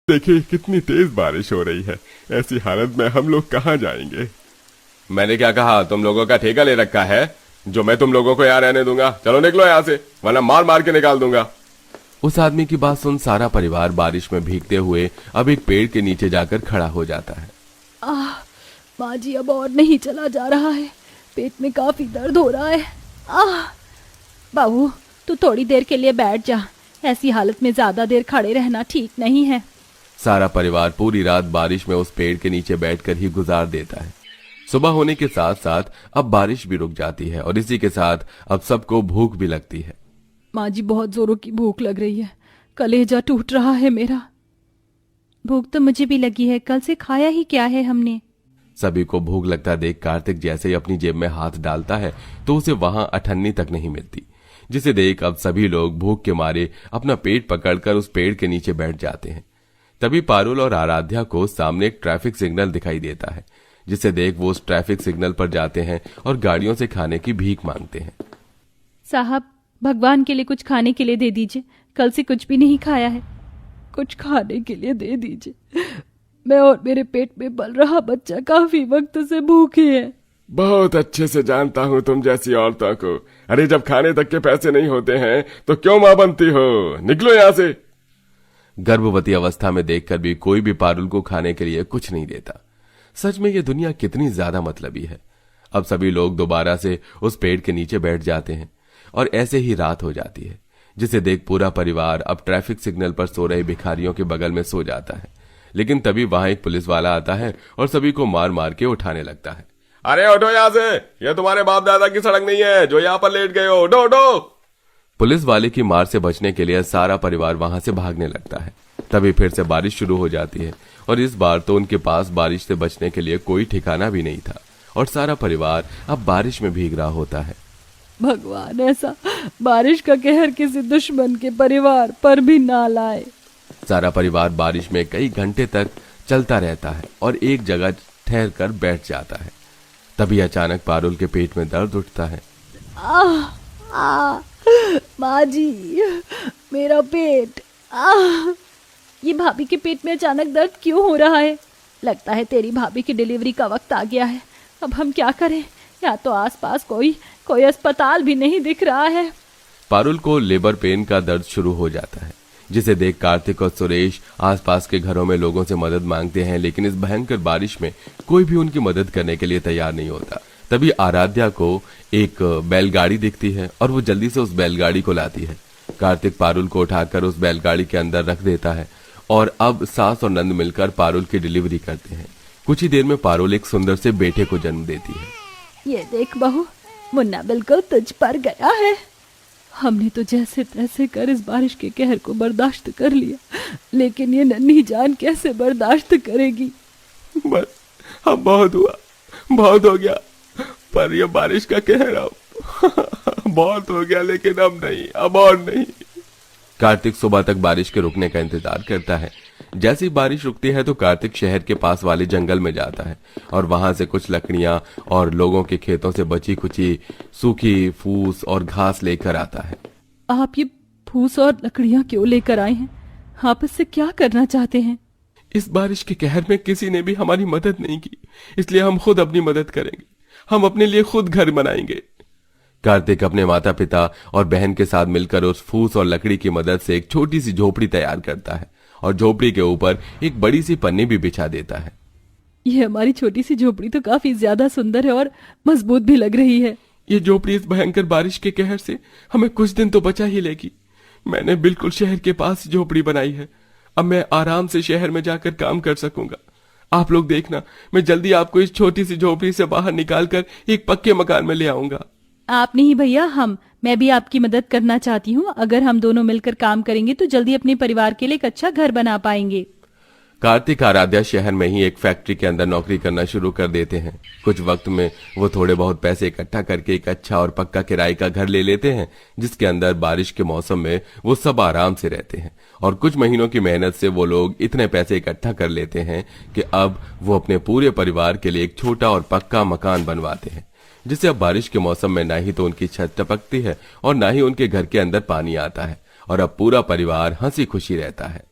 देखिए कितनी तेज बारिश हो रही है। ऐसी हालत में हम लोग कहाँ जाएंगे? मैंने क्या कहा? तुम लोगों का ठेका ले रखा है जो मैं तुम लोगों को यहाँ रहने दूंगा? चलो निकलो यहाँ से, वरना मार मार के निकाल दूंगा। उस आदमी की बात सुन सारा परिवार बारिश में भीगते हुए अब एक पेड़ के नीचे जाकर खड़ा हो जाता है। माँ जी अब और नहीं चला जा रहा है, पेट में काफी दर्द हो रहा है। बाबू तू थोड़ी देर के लिए बैठ जा, ऐसी हालत में ज्यादा देर खड़े रहना ठीक नहीं है। सारा परिवार पूरी रात बारिश में उस पेड़ के नीचे बैठकर ही गुजार देता है। सुबह होने के साथ साथ अब बारिश भी रुक जाती है और इसी के साथ अब सबको भूख भी लगती है। माँ जी बहुत जोरों की भूख लग रही है, कलेजा टूट रहा है मेरा। भूख तो मुझे भी लगी है, कल से खाया ही क्या है हमने। सभी को भूख लगता देख कार्तिक जैसे ही अपनी जेब में हाथ डालता है तो उसे वहां अठन्नी तक नहीं मिलती, जिसे देख अब सभी लोग भूख के मारे अपना पेट पकड़कर उस पेड़ के नीचे बैठ जाते हैं। तभी पारुल और आराध्या को सामने एक ट्रैफिक सिग्नल दिखाई देता है, जिसे देख वो उस ट्रैफिक सिग्नल पर जाते हैं और गाड़ियों से खाने की भीख मांगते हैं। साहब भगवान के लिए कुछ खाने के लिए दे दीजिए, कल से कुछ भी नहीं खाया है। कुछ खाने के लिए दे दीजिए, मैं और मेरे पेट में पल रहा बच्चा काफी वक्त से भूखे हैं। बहुत अच्छे से जानता हूँ तुम जैसी औरतों को। अरे जब खाने तक के पैसे नहीं होते हैं तो क्यों मां बनती हो? निकलो यहाँ से। गर्भवती अवस्था में देखकर भी कोई भी पारुल को खाने के लिए कुछ नहीं देता। सच में ये दुनिया कितनी ज्यादा मतलबी है। अब सभी लोग दोबारा से उस पेड़ के नीचे बैठ जाते हैं और ऐसे ही रात हो जाती है, जिसे देख पूरा परिवार अब ट्रैफिक सिग्नल पर सो रहे भिखारियों के बगल में सो जाता है। लेकिन तभी वहां एक पुलिस वाला आता है और सभी को मार मार के उठाने लगता है। अरे उठो यहाँ से, यह तुम्हारे बाप दादा की सड़क नहीं है जो यहाँ पर लेट गए हो। उठो उठो। पुलिस वाले की मार से बचने के लिए सारा परिवार वहां से भागने लगता है। तभी फिर से बारिश शुरू हो जाती है और इस बार तो उनके पास बारिश से बचने के लिए कोई ठिकाना भी नहीं था और सारा परिवार अब बारिश में भीग रहा होता है। भगवान ऐसा बारिश का कहर किसी दुश्मन के परिवार पर भी ना लाए। सारा परिवार बारिश में कई घंटे तक चलता रहता है और एक जगह ठहर कर बैठ जाता है। तभी अचानक पारुल के पेट में दर्द उठता है। माँ जी मेरा पेट। ये भाभी के पेट में अचानक दर्द क्यों हो रहा है? लगता है तेरी भाभी की डिलीवरी का वक्त आ गया है। अब हम क्या करें? यहाँ तो आसपास कोई अस्पताल भी नहीं दिख रहा है। पारुल को लेबर पेन का दर्द शुरू हो जाता है, जिसे देख कार्तिक और सुरेश आसपास के घरों में लोगों से मदद मांगते हैं, लेकिन इस भयंकर बारिश में कोई भी उनकी मदद करने के लिए तैयार नहीं होता। तभी आराध्या को एक बैलगाड़ी दिखती है और वो जल्दी से उस बैलगाड़ी को लाती है। कार्तिक पारुल को उठाकर उस बैलगाड़ी के अंदर रख देता है और अब सास और नंद मिलकर पारुल की डिलीवरी करते हैं। कुछ ही देर में पारुल एक सुंदर से बेटे को जन्म देती है। ये देख बहू, मुन्ना बिल्कुल तुझ पर गया है। हमने तो जैसे तैसे कर इस बारिश के कहर को बर्दाश्त कर लिया, लेकिन ये नन्ही जान कैसे बर्दाश्त करेगी? बस अब बहुत हुआ, बहुत हो गया। पर ये बारिश का कहर अब बहुत हो गया, लेकिन अब नहीं, अब और नहीं। कार्तिक सुबह तक बारिश के रुकने का इंतजार करता है। जैसे ही बारिश रुकती है तो कार्तिक शहर के पास वाले जंगल में जाता है और वहां से कुछ लकड़ियां और लोगों के खेतों से बची कुची सूखी फूस और घास लेकर आता है। आप ये फूस और लकड़ियां क्यों लेकर आए हैं? आप इससे क्या करना चाहते हैं? इस बारिश के कहर में किसी ने भी हमारी मदद नहीं की, इसलिए हम खुद अपनी मदद करेंगे। हम अपने लिए खुद घर बनाएंगे। कार्तिक अपने माता पिता और बहन के साथ मिलकर उस फूस और लकड़ी की मदद से एक छोटी सी झोपड़ी तैयार करता है और झोपड़ी के ऊपर एक बड़ी सी पन्नी भी बिछा देता है। ये हमारी छोटी सी झोपड़ी तो काफी ज्यादा सुंदर है और मजबूत भी लग रही है। ये झोपड़ी इस भयंकर बारिश के कहर से हमें कुछ दिन तो बचा ही लेगी। मैंने बिल्कुल शहर के पास झोपड़ी बनाई है। अब मैं आराम से शहर में जाकर काम कर सकूंगा। आप लोग देखना, मैं जल्दी आपको इस छोटी सी झोपड़ी से बाहर निकालकर एक पक्के मकान में ले आऊंगा। आप नहीं भैया, मैं भी आपकी मदद करना चाहती हूँ। अगर हम दोनों मिलकर काम करेंगे तो जल्दी अपने परिवार के लिए एक अच्छा घर बना पाएंगे। कार्तिक आराध्या शहर में ही एक फैक्ट्री के अंदर नौकरी करना शुरू कर देते हैं। कुछ वक्त में वो थोड़े बहुत पैसे इकट्ठा करके एक अच्छा और पक्का किराए का घर ले लेते हैं, जिसके अंदर बारिश के मौसम में वो सब आराम से रहते हैं। और कुछ महीनों की मेहनत से वो लोग इतने पैसे इकट्ठा कर लेते हैं कि अब वो अपने पूरे परिवार के लिए एक छोटा और पक्का मकान बनवाते हैं, जिससे अब बारिश के मौसम में ना ही तो उनकी छत टपकती है और ना ही उनके घर के अंदर पानी आता है और अब पूरा परिवार हंसी खुशी रहता है।